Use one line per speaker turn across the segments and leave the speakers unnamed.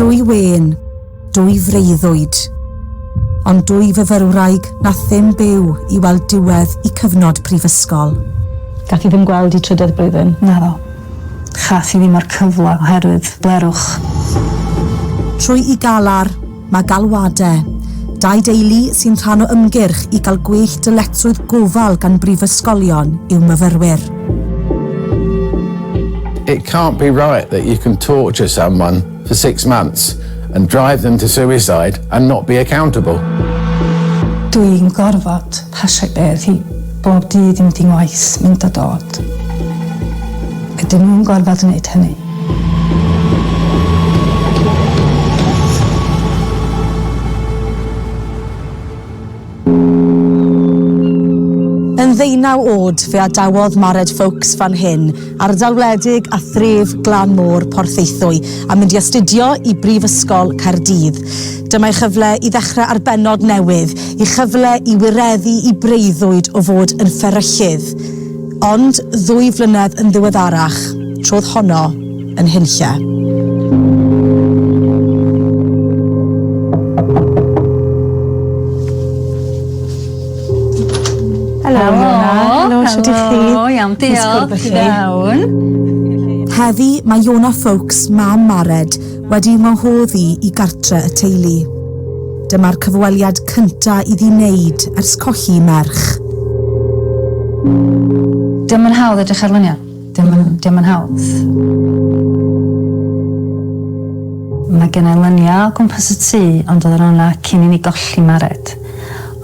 Dwy wen, dwy freuddwyd. Ond dwy fyfyrwraig na ddim byw I weld diwedd I cyfnod prifysgol.
Gath I ddim gweld I trydydd blwyddyn?
Naddo. Chath I ddim ar cyfle oherwydd blerwch.
Trwy I galar, mae galwadau. Dau deulu sy'n rhan o ymgyrch I gael gwell dyletswydd gofal gan brifysgolion i'w myfyrwyr.
It can't be right that you can torture someone for 6 months and drive them to suicide and not be accountable.
Dwi'n gorfod pasio beth I bob dydd I mynd I ngwaith, mynd a dod. Ydyn nhw'n gorfod wneud hynny.
Yn 19 oed fe adawodd Mared Foulkes fan hyn, ardal wledig a thref glan môr Porthaethwy a mynd I astudio I Brifysgol Caerdydd. Dyma'i chyfle I ddechrau arbenod newydd, I chyfle I wireddu I breuddwyd o fod yn fferyllydd. Ond 2 flynedd yn ddiweddarach, trodd honno yn hunlle.
Helo, sut I chi?
O, iawn, diolch. Iawn.
Heddi mae Iona Foulkes, mam Mared, wedi ngwahoddi I gartre y teulu. Dyma'r cyfweliad cynta iddi wneud ers colli merch.
Dim yn hawdd edrych ar lyniau. Dim yn hawdd. Mae gen I lyniau o gwmpas y tŷ, ond oedd yna cyn I ni golli Mared.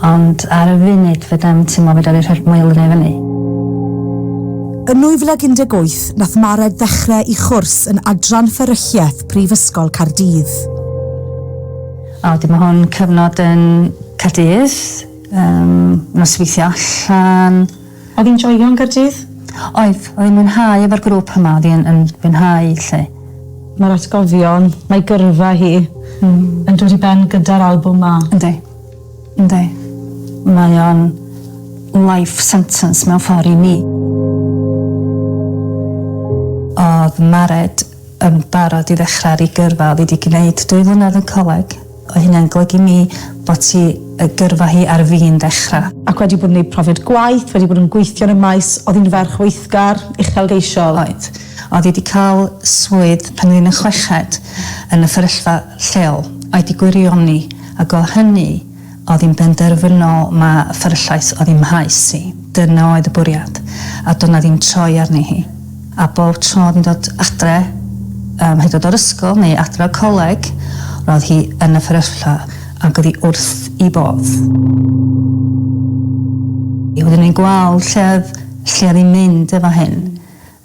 Ond ar y funud fe dam teimlo fe dal I rhoi mwy o lyniau fyny.
Yn 2018, nath Mared ddechrau I chwrs yn adran fferylliaeth Prifysgol Caerdydd.
Mae hwn cyfnod yn Caerdydd, nos weithio allan.
Oedd hi'n joio'n Gaerdydd?
Oedd hi'n mwynhau efo'r grŵp yma, oedd hi'n mwynhau lle.
Mae'r atgofion, mae gyrfa hi yn dod I ben gyda'r albwm ma.
Ynddi. Mae o'n life sentence mewn ffordd I ni. Oedd Mared yn barod I ddechrau ar ei gyrfa, oedd hi wedi gwneud 2 flynedd yn coleg. Oedd hynny'n golygu mi bod hi y gyrfa hi ar fi'n dechrau.
Ac wedi bod yn gwneud profiad gwaith, wedi bod yn gweithio yn y maes, oedd hi'n ferch weithgar, uchelgeisiol.
Oedd hi wedi cael swydd pan oedd hi'n y 6 yn y fferyllfa lleol. Oedd hi gwirioni, ac o hynny, oedd hi'n benderfynol mae fferyllais oedd hi'n mhaes I. Dyna oedd y bwriad. A dyna ddim troi arni hi. A bob tro oedd hi'n dod adre, hyd o'r ysgol neu adre o coleg, roedd hi yn y fferyllfa ac oedd hi wrth I bodd. Oedden ni'n gweld lle oedd hi'n mynd efo hyn.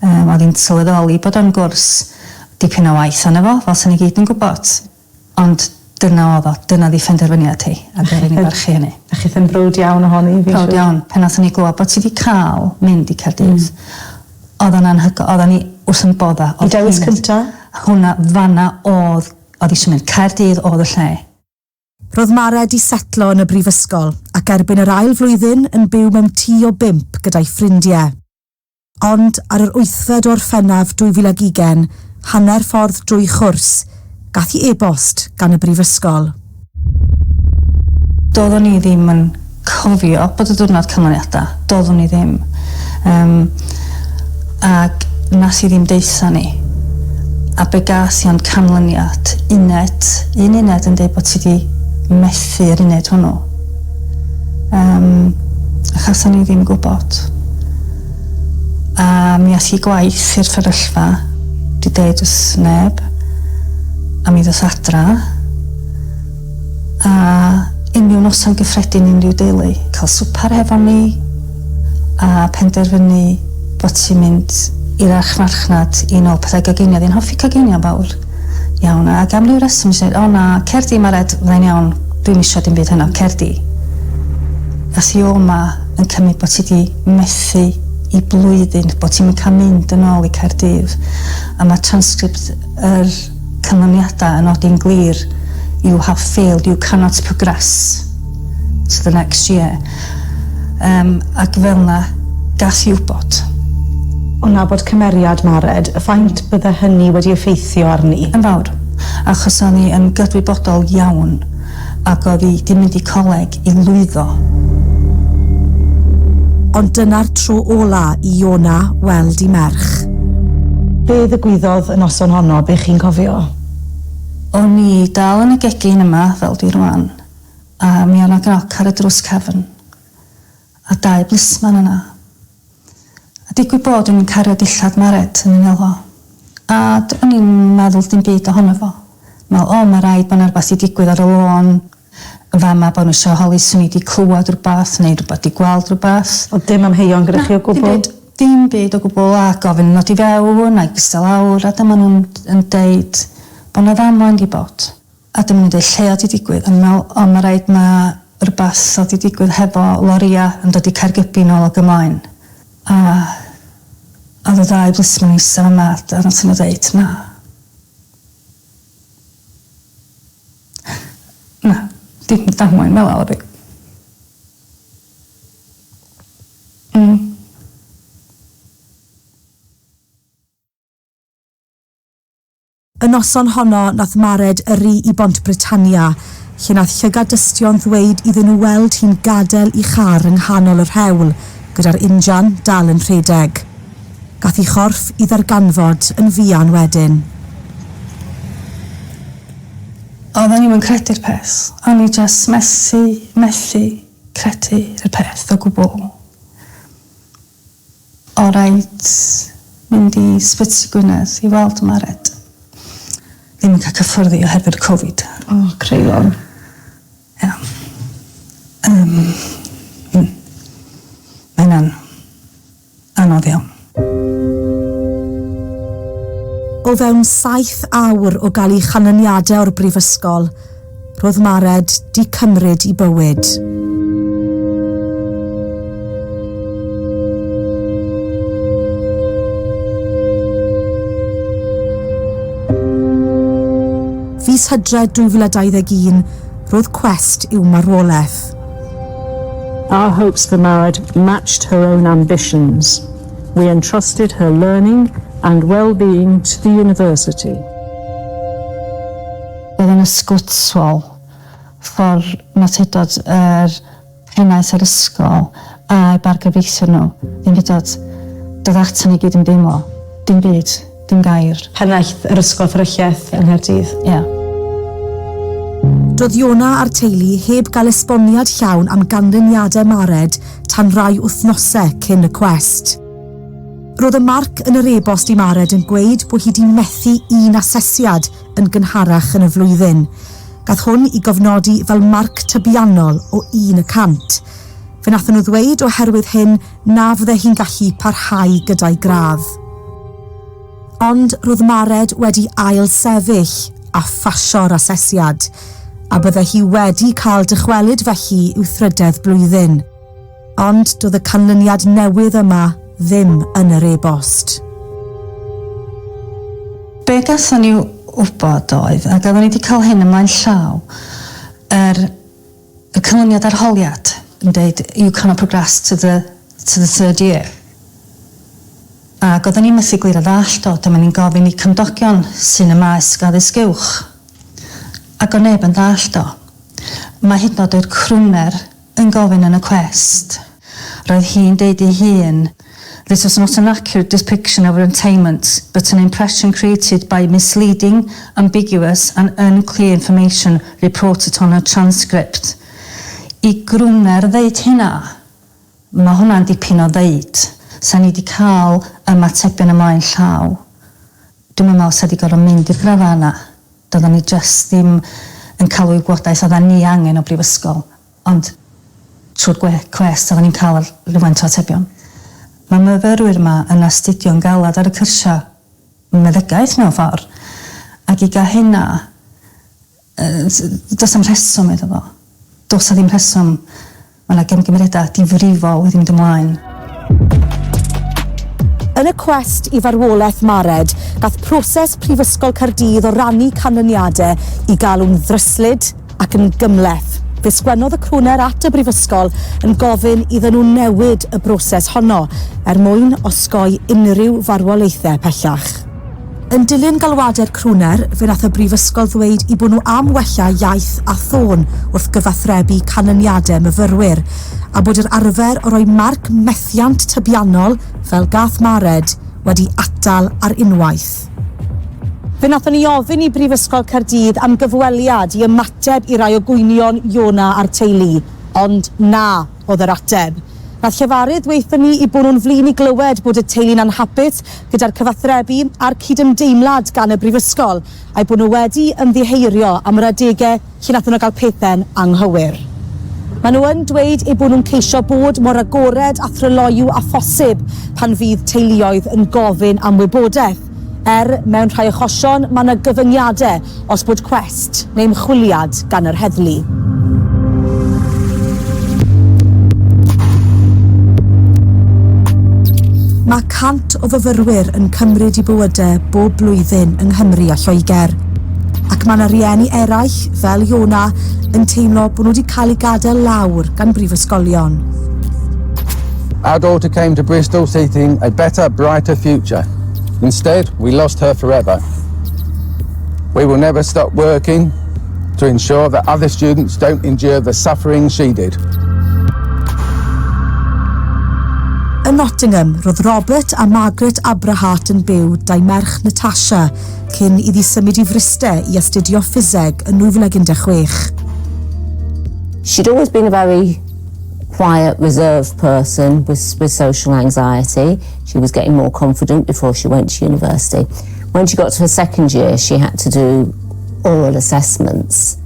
Oedd hi'n sylweddoli bod o'n gwrs dipyn o waith yna fo, fel sy'n ni gyd yn gwybod. Ond dyna oedd o, dyna di phenderfyniad hi, a dyn ni'n barchu hynny.
A chith yn brwd iawn ohoni?
Brwd iawn, pen nath ni glywed bod ti wedi cael mynd I Caerdydd. Oedd o'n anhygoel, oedd o'n I wrth yn bodda.
I dewis cynta?
Hwna fanna oedd eisiau mynd Caerdydd oedd y lle.
Roedd Mared I setlo yn y brifysgol ac erbyn yr ail flwyddyn yn byw mewn tŷ o 5 gyda'i ffrindiau. Ond ar yr 8fed o'r Orffennaf 2020, hanner ffordd drwy chwrs, gath I e-bost gan y brifysgol.
Doeddwn I ddim yn cofio bod y diwrnod canlyniadau. Doeddwn I ddim. Ac nas I ddim deitha ni. A be gas I ond canlyniad un uned yn dweud bod ti wedi methu yr uned hwnnw. Achos o'n I ddim gwybod. A mi ath I gwaith i'r fferyllfa, di deud wrth neb. A mi ddoth adra, a unrhyw noson gyffredin unrhyw deulu, cael swpar hefo ni, a penderfynu bod ti'n mynd i'r archfarchnad I nôl pethau coginio. Dwi'n hoffi coginio fawr. Iawn, ac am ryw reswm, eisiau dweud, o na, Caerdydd Mared, fyddai'n iawn, dwi'n isio dim byd hynna, Caerdydd. Ath I o yma yn cymryd bod ti wedi methu I blwyddyn, bod ti'n cael mynd yn ôl I Caerdydd. A mae transcript yr canlyniadau yn nodi'n glir, you have failed, you cannot progress to the next year. Ac fel na, gath I wybod.
O nabod cymeriad Mared, faint bydde hynny wedi effeithio arni?
Yn fawr. achos o'n i yn gydwybodol iawn ac oedd hi di mynd i coleg i lwyddo.
Ond dyna'r tro ola i Iona weld I merch.
Be ddigwyddodd y noson honno, be chi'n cofio?
O'n i dal yn y gegin yma, fel dwi rwan, a mi o'n agnoc ar y drws cefn, a 2 blisman yna. A digwydd bod yn cario dillad mared yn ymwneud o. A o'n i'n meddwl dim byd ohono fo. Mae rhaid bod 'na rhywbeth I digwydd ar y lôn, fama bod nhw eisiau holi swn I di clywed rhywbeth neu rhywbeth di gweld rhywbeth.
O dim amheuon gyda chi o gwbl?
Dim byd o gwbl a gofyn nod I fewn a gystal awr a dyma nhw'n deud bod 'na ddamwain di bod. A dyma nhw'n deud lle oedd I digwydd. A mae rhaid mae rhywbeth oedd I digwydd hefo loria yn dod I Caergybi nôl o Gymoen. A oedd y 2 blisman isa yma a nath nhw deud na. Na. Dim damwain fel awr.
Y noson honno nath Mared yrru I Bont Britannia, lle nath llygad dystion ddweud iddyn nhw weld hi'n gadael I char yng nghanol yr hewl, gyda'r injan dal yn rhedeg. Gath I chorff I ddarganfod yn fuan wedyn.
Oedden ni'n credu'r peth. O'n I just methu credu'r peth o gwbl. O rhaid mynd I Sbyty Gwynedd I weld Mared. Ddim yn cael cyffwrddi oherwydd Covid.
O, creulon.
Ia. Mae hynna'n anodd iawn.
O fewn 7 awr o gael ei chanlyniadau o'r brifysgol, roedd Mared di cymryd I bywyd. Fis Hydref 2021, roedd cwest i'w marwolaeth.
Our hopes for Mared matched her own ambitions. We entrusted her learning and well-being to the university.
Roedd yn ysgwtsol ffordd matudod yr pennaeth yr ysgol a'i bargyfeithio nhw. Ddim byd dod ato ni gyd yn deimlo. Dim byd, dim gair.
Pennaeth yr ysgol Fferychiaeth yng Nghaerdydd.
Ia.
Doedd Iona a'r teulu heb gael esboniad llawn am ganlyniadau Mared tan rai wythnosau cyn y cwest. Roedd y marc yn yr e-bost I Mared yn gweud bod hi wedi methu 1 asesiad yn gynharach yn y flwyddyn. Gath hwn I gofnodi fel marc tybiannol o 100. Fe nathon nhw ddweud oherwydd hyn na fydde hi'n gallu parhau gyda'i gradd. Ond roedd Mared wedi ail sefyll a ffasio'r asesiad, a bydde hi wedi cael dychwelyd felly i'w thrydedd blwyddyn. Ond doedd y canlyniad newydd yma ddim yn yr e-bost.
Be gathon ni wybod oedd, ac oedden ni wedi cael hyn ymlaen llaw, y canlyniad arholiad yn dweud you cannot progress to the 3rd year. Ac oedden ni'n methu glir a ddallt o, dyma ni'n gofyn I cymdogion sy'n y maes addysg uwch. Ac o neb yn ddallt o. Mae hyd yn oed yr crwner yn gofyn yn y cwest. Roedd hi'n deud I hun, this was not an accurate depiction of her attainments, but an impression created by misleading, ambiguous and unclear information reported on her transcript. I grwner ddeud hynna, mae hwnna'n dipyn o ddeud. Sa ni wedi cael ymatebion ymlaen llaw. Dwi'n meddwl sa wedi gorfod mynd i'r gradda yna. Doedden ni just ddim yn cael wybodaeth oedden ni angen o brifysgol. Ond trwy'r cwest oedden ni'n cael rhywfaint o atebion. Mae myfyrwyr yma yn astudio'n galad ar y cyrsia meddygaeth mewn ffordd. Ac I gael hynna, does am rheswm iddo fo. Does a ddim rheswm. Mae yna gymrydau difrifol wedi mynd ymlaen.
Yn y cwest I farwolaeth Mared, gath proses Prifysgol Caerdydd o rannu canlyniadau I galw'n ddryslyd ac yn gymleth. Fe sgwennodd y crwner at y brifysgol yn gofyn iddyn nhw newid y broses honno mwyn osgoi unrhyw farwolaethau pellach. Yn dilyn galwader crwner, fe nath y brifysgol ddweud I bod nhw am wella iaith a thôn wrth gyfathrebu canlyniadau myfyrwyr, a bod yr arfer o roi marc methiant tybiannol fel gath Mared wedi atal ar unwaith. Fe nathon ni ofyn I Brifysgol Caerdydd am gyfweliad I ymateb I rai o gwynion Iona a'r teulu, ond na oedd yr ateb. Nath llefarydd weithio ni I bod nhw'n flin I glywed bod y teulu'n anhapus gyda'r cyfathrebu a'r cydymdeimlad gan y brifysgol a'i bod nhw wedi ymddiheurio am yr adegau lle nathon nhw gael pethau'n anghywir. Maen nhw yn dweud eu bod nhw'n ceisio bod mor agored a thryloyw a phosib pan fydd teuluoedd yn gofyn am wybodaeth. Mewn rhai achosion mae yna gyfyngiadau os bod cwest neu ymchwiliad gan yr heddlu. Mae 100 o fyfyrwyr yn cymryd I bywydau bob blwyddyn yng Nghymru a Lloegr. Ac mae yna rieni eraill, fel Iona, yn teimlo bod nhw wedi cael eu gadael lawr gan brifysgolion.
Our daughter came to Bristol seeking a better, brighter future. Instead, we lost her forever. We will never stop working to ensure that other students don't endure the suffering she did.
Yn Nottingham, roedd Robert a Margaret Abrahart yn byw da'i merch Natasha cyn iddi symud I Fryste I astudio ffiseg yn 2016.
She'd always been a very quiet, reserved person with social anxiety. She was getting more confident before she went to university. When she got to her second year, she had to do oral assessments.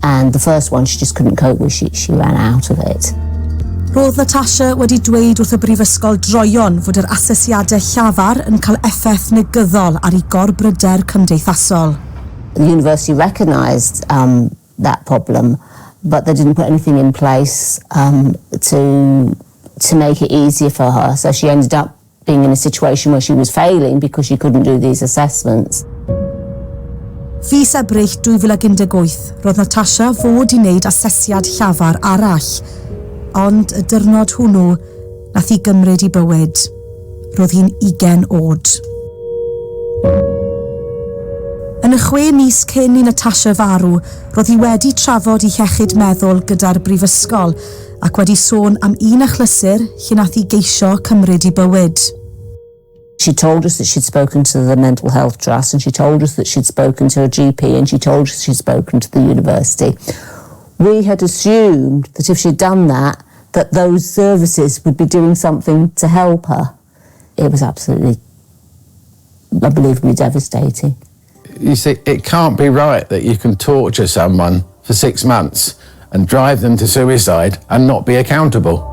And the first one she just couldn't cope with. She ran out of it.
Roedd Natasha wedi dweud wrth y brifysgol droion fod yr asesiadau llafar yn cael effaith negyddol ar ei gorbryder cymdeithasol.
The university recognised that problem, but they didn't put anything in place to make it easier for her. So she ended up being in a situation where she was failing because she couldn't do these assessments.
Fis Ebrill 2018, roedd Natasha fod I wneud asesiad llafar arall, ond y dyrnod hwnnw nath I gymryd I bywyd. Roedd hi'n 20 oed. Yn y 6 mis cyn I Natasha farw, roedd hi wedi trafod I iechyd meddwl gyda'r brifysgol ac wedi sôn am un achlysur lle nath hi geisio cymryd I bywyd.
She told us that she'd spoken to the Mental Health Trust, and she told us that she'd spoken to a GP, and she told us she'd spoken to the university. We had assumed that if she'd done that those services would be doing something to help her. It was absolutely, unbelievably devastating.
You see, it can't be right that you can torture someone for 6 months and drive them to suicide and not be accountable.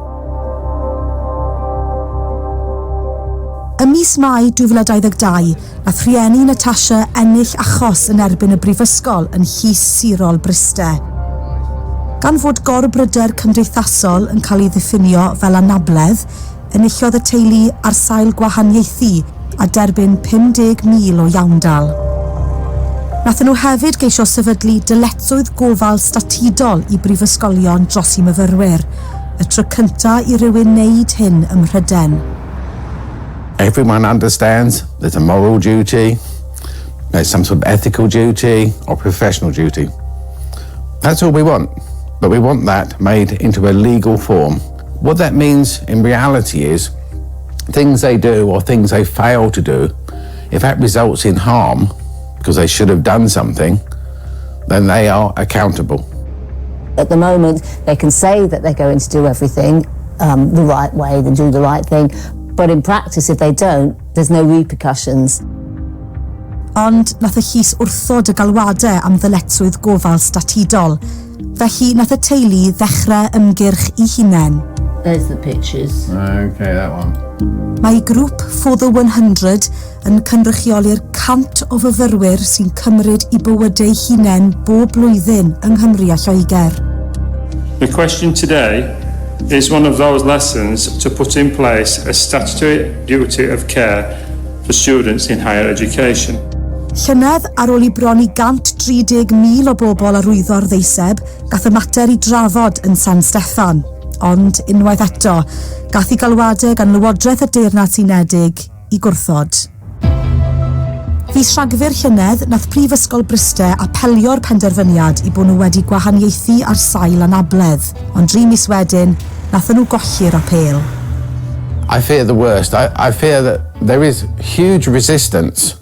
Ym mis Mai 2022, nath rhieni Natasha ennill achos yn erbyn y brifysgol yn llys sirol Bryste. Gan fod gorbryder cymdeithasol yn cael ei ddiffinio fel anabledd, enillodd y teulu ar sail gwahaniaethu a derbyn 50,000 o iawndal. Nathon nhw hefyd geisio sefydlu dyletswydd gofal statudol I brifysgolion dros I myfyrwyr, y tro cynta I rywun wneud hyn ym Mhryden.
Everyone understands there's a moral duty, there's some sort of ethical duty or professional duty. That's all we want. But we want that made into a legal form. What that means in reality is things they do or things they fail to do, if that results in harm because they should have done something, then they are accountable.
At the moment, they can say that they're going to do everything the right way, they do the right thing, but in practice, if they don't, there's no repercussions.
Ond nath y llys wrthod y galwadau am ddyletswydd gofal statudol. Felly nath y teulu ddechrau ymgyrch I hunain.
There's the pictures.
Okay, that one.
Mae grŵp For the 100 yn cynrychioli'r 100 o fyfyrwyr sy'n cymryd I bywydau hunain bob blwyddyn yng Nghymru a Lloegr.
The question today is one of those lessons to put in place a statutory duty of care for students in higher education.
Llynedd ar ôl I bron I 130,000 o bobl arwyddo'r ddeiseb, gath y mater I drafod yn San Steffan. Ond, unwaith eto, gath I galwadau gan Lywodraeth y Deyrnas Unedig I gwrthod. Fis Rhagfyr llynedd, nath Prifysgol Bryste apelio'r penderfyniad I bod nhw wedi gwahaniaethu ar sail anabledd, ond 3 mis wedyn, nathon nhw golli'r apel.
I fear the worst. I fear that there is huge resistance.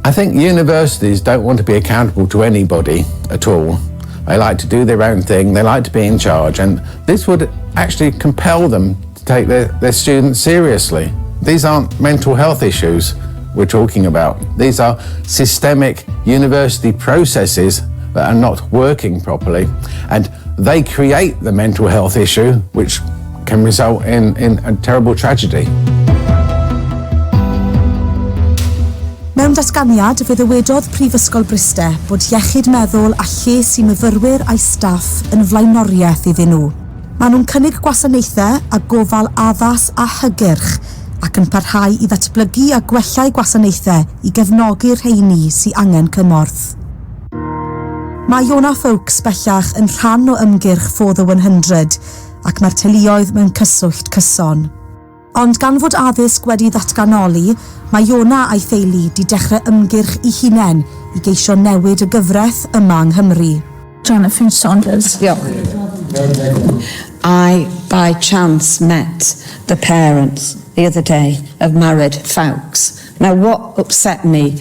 I think universities don't want to be accountable to anybody at all. They like to do their own thing, they like to be in charge, and this would actually compel them to take their students seriously. These aren't mental health issues we're talking about. These are systemic university processes that are not working properly, and they create the mental health issue, which can result in a terrible tragedy.
Mewn datganiad, fe ddywedodd Prifysgol Bryste bod iechyd meddwl a lles I myfyrwyr a'i staff yn flaenoriaeth iddyn nhw. Maen nhw'n cynnig gwasanaethau a gofal addas a hygyrch ac yn parhau I ddatblygu a gwellai gwasanaethau I gefnogi'r rheini sy angen cymorth. Mae Foulkes bellach yn rhan o ymgyrch For the 100 ac mae'r teuluoedd mewn cyswllt cyson. Ond gan fod addysg wedi ddatganoli, mae a'i theulu di dechrau ymgyrch I hunain I geisio newid y gyfraith yma yng Nghymru.
Jonathan Saunders.
Yeah. I, by chance, met the parents the other day of married Foulkes. Now, what upset me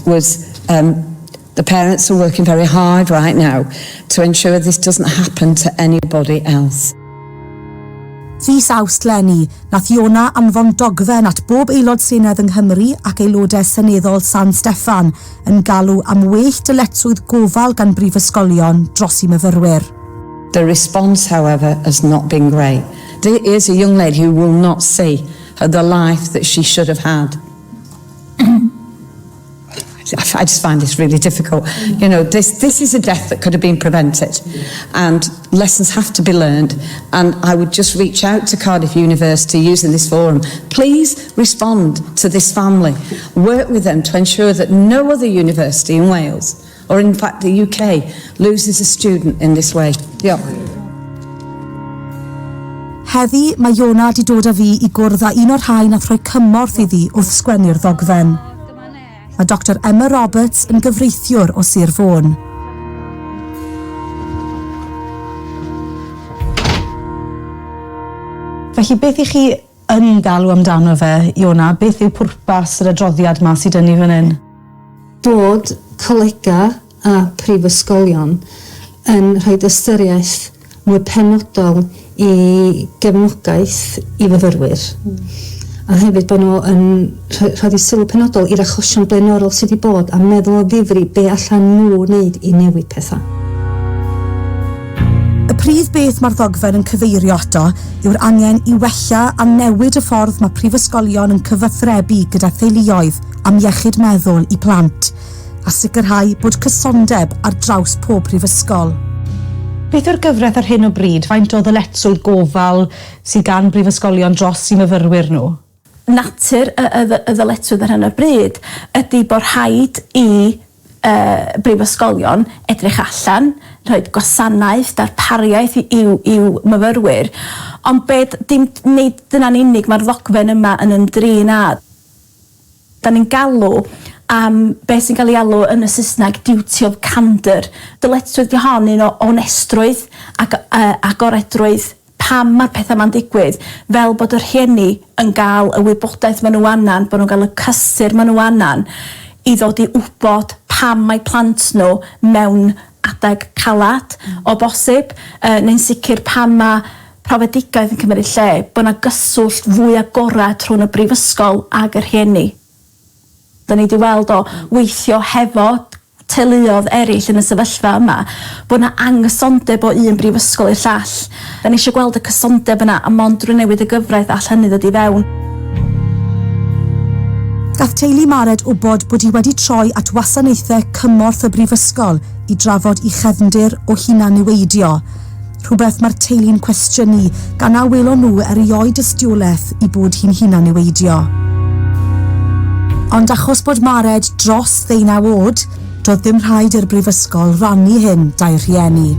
was the parents are working very hard right now to ensure this doesn't happen to anybody else.
Fis Awst leni, nath anfon dogfen at bob aelod Senedd yng Nghymru ac aelodau Seneddol San Steffan yn galw am well dyletswydd gofal gan brifysgolion dros I myfyrwyr.
The response, however, has not been great. There is a young lady who will not see the life that she should have had. I just find this really difficult. You know, this is a death that could have been prevented, and lessons have to be learned. And I would just reach out to Cardiff University using this forum. Please respond to this family. Work with them to ensure that no other university in Wales, or in fact the UK, loses a student in this way. Yeah.
Heddi, mae di dod â fi I gwrdd â un o'r rhai nath rhoi cymorth iddi wrth sgwennu'r ddogfen. Mae Dr Emma Roberts yn gyfreithiwr o Sir Fôn.
Felly beth I chi yn galw amdano fe, beth yw pwrpas yr adroddiad ma sydd yn I fan hyn?
Bod colega a prifysgolion yn rhoi ystyriaeth mwy penodol I gefnogaeth I fyfyrwyr. A hefyd bod nhw yn rhoi sylw penodol i'r achosion blaenorol sydd wedi bod a meddwl o ddifri be allan nhw wneud I newid pethau.
Y prif beth mae'r ddogfen yn cyfeirio ato yw'r angen I wella a newid y ffordd mae prifysgolion yn cyfathrebu gyda theuluoedd am iechyd meddwl I plant a sicrhau bod cysondeb ar draws pob prifysgol.
Beth yw'r gyfraith ar hyn o bryd? Faint o ddyletswydd gofal sydd gan brifysgolion dros I myfyrwyr nhw?
Natur y ddyletswydd ar hyn o bryd ydy bod rhaid I brifysgolion edrych allan, rhoi gwasanaeth, darpariaeth i'w myfyrwyr, ond nid dyna'n unig mae'r ddogfen yma yn ymdrin â. Da ni'n galw am beth sy'n cael ei alw yn y Saesneg duty of candour. Dyletswydd di hon o onestrwydd ac oredrwydd pam mae'r pethau ma'n digwydd, fel bod yr rhieni yn cael y wybodaeth maen nhw annan, bod nhw'n cael y cysur maen nhw annan, I ddod I wybod pam mae plant nhw mewn adeg calad o bosib, neu'n sicr pam mae profedigaeth yn cymryd lle, bod yna gyswllt fwy agorad rhwng y brifysgol ag yr rhieni. Da ni wedi weld o weithio hefo teuluodd eraill yn y sefyllfa yma, bod yna angysondeb o un brifysgol i'r llall. Da ni eisiau gweld y cysondeb yna a mond drwy newid y gyfraith all hynny ddod I fewn.
Gath teulu Mared wybod bod I wedi troi at wasanaethau cymorth y brifysgol I drafod I chefndir o hunan-niweidio. Rhywbeth mae'r teulu'n cwestiynu gan a welon nhw erioed ystiolaeth I bod hi'n hunan-niweidio. Ond achos bod Mared dros 19 oed, doedd ddim rhaid i'r brifysgol rannu hyn da'i rhieni.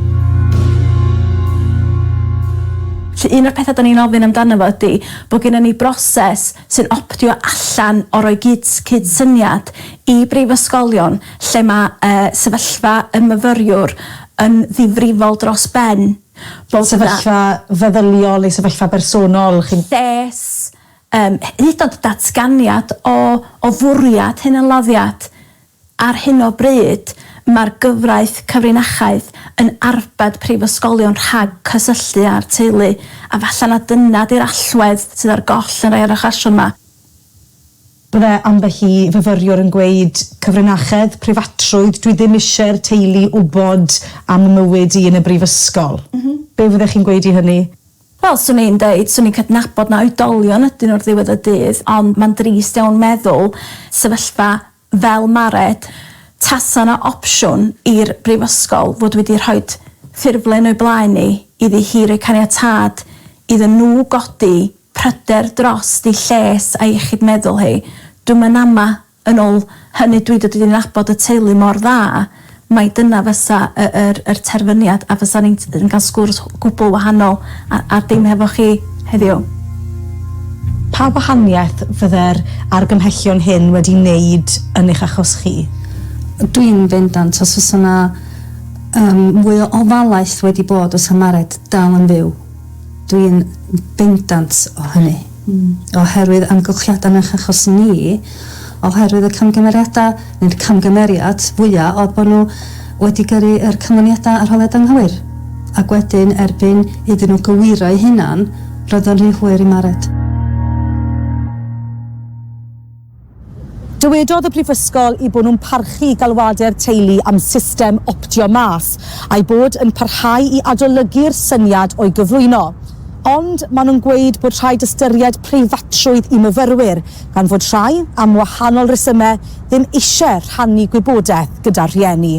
Felly un o'r pethau da ni'n ofyn amdano fo ydy bod gennym ni broses sy'n optio allan o roi cyd-syniad i brifysgolion lle mae sefyllfa y myfyriwr yn ddifrifol dros ben.
Sefyllfa feddyliol neu sefyllfa bersonol.
Lles, hyd oed datganiad o fwriad hynaloddiad. Ar hyn o bryd, mae'r gyfraith cyfrinachaeth yn arbed prifysgolion rhag cysylltu â'r teulu, a falle na dyna di'r allwedd sydd ar goll yn rhai ar y chasiwn yma.
Bydde ambell i fyfyriwr yn gweud cyfrinachedd, preifatrwydd, dwi ddim eisiau'r teulu wybod am y mywyd i yn y brifysgol. Be fyddech chi'n gweud i hynny?
Wel, swn i'n deud, swn i'n cydnabod na oedolion ydyn o'r ddiwedd y dydd, ond mae'n drist iawn meddwl sefyllfa fel Mared, tasa na opsiwn i'r brifysgol fod wedi rhoi ffurflen o'i blaen ni iddi hi roi caniatad iddyn nhw godi pryder dros di lles a iechyd meddwl hi. Dwi'n yn ama yn ôl hynny dwi wedi nabod y teulu mor dda, mae dyna fysa yr terfyniad a fysa ni'n cael sgwrs gwbl wahanol a dim hefo chi heddiw.
Pa wahaniaeth fydde'r argymhellion hyn wedi wneud yn eich achos chi?
Dwi'n bendant os oes yna mwy o ofalaeth wedi bod os y Mared dal yn fyw. Dwi'n bendant o hynny. Oherwydd amgylchiadau yn eich achos ni, oherwydd y camgymeriadau neu'r camgymeriad fwyaf oedd bod nhw wedi gyrru yr canlyniadau arholiad anghywir. Ac wedyn erbyn iddyn nhw gywiro eu hunan, roedd o'n rhy hwyr i Mared.
Dywedodd y Prifysgol i bod nhw'n parchu galwadau'r teulu am system optio mas a'i bod yn parhau i adolygu'r syniad o'i gyflwyno. Ond maen nhw'n gweud bod rhaid ystyried preifatrwydd i myfyrwyr, gan fod rhai, am wahanol resymau, ddim eisiau rhannu gwybodaeth gyda'r rhieni.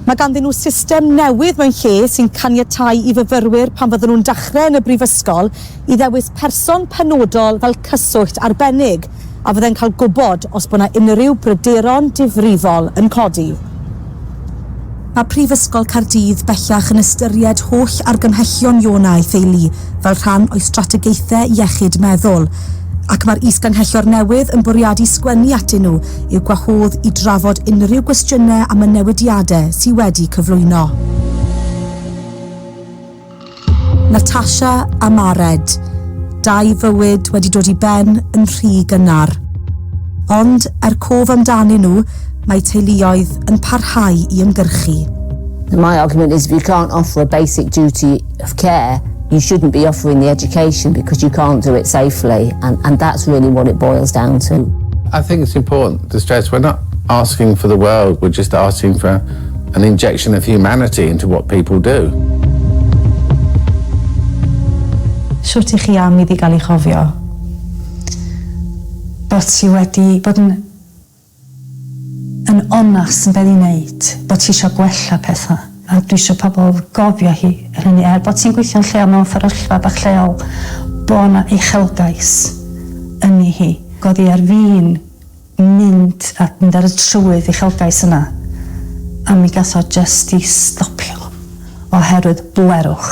Mae ganddyn nhw system newydd mewn lle sy'n caniatáu i fyfyrwyr pan fydden nhw'n dechrau yn y brifysgol i ddewis person penodol fel cyswllt arbennig, a fydden cael gwybod os bod yna unrhyw bryderon difrifol yn codi. Mae Prifysgol Caerdydd bellach yn ystyried holl argymhellion Ionau theulu fel rhan o'i strategaethau iechyd meddwl, ac mae'r is-ganghellor newydd yn bwriadu sgwennu atyn nhw i'w gwahodd i drafod unrhyw gwestiynau am y newidiadau sydd wedi cyflwyno. Natasha a Mared, dau fywyd wedi dod i ben yn rhy gynnar. Ond cof amdanyn nhw, mae teuluoedd yn parhau i ymgyrchu.
My argument is if you can't offer a basic duty of care, you shouldn't be offering the education because you can't do it safely, and that's really what it boils down to.
I think it's important to stress we're not asking for the world, we're just asking for an injection of humanity into what people do.
Shwt i chi am iddi gael ei chofio?
Bod ti wedi bod yn onas yn beth i wneud, bod ti eisiau gwella pethau. A dwi eisiau pobl gofio hi hynny bod ti'n gweithio'n lleol mewn fferyllfa bach lleol, bod yna uchelgais yn ei hi. God i ar fi'n mynd ar y trywydd uchelgais yna. A mi gath o just i stopio oherwydd blerwch.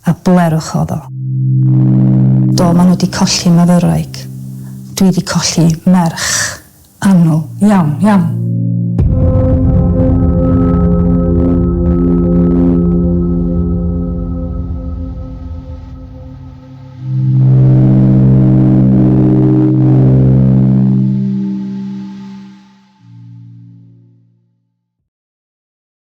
A blerwch oedd o. Do, maen nhw wedi colli myfyrwraig. Dwi wedi colli merch. Annwyl, iawn.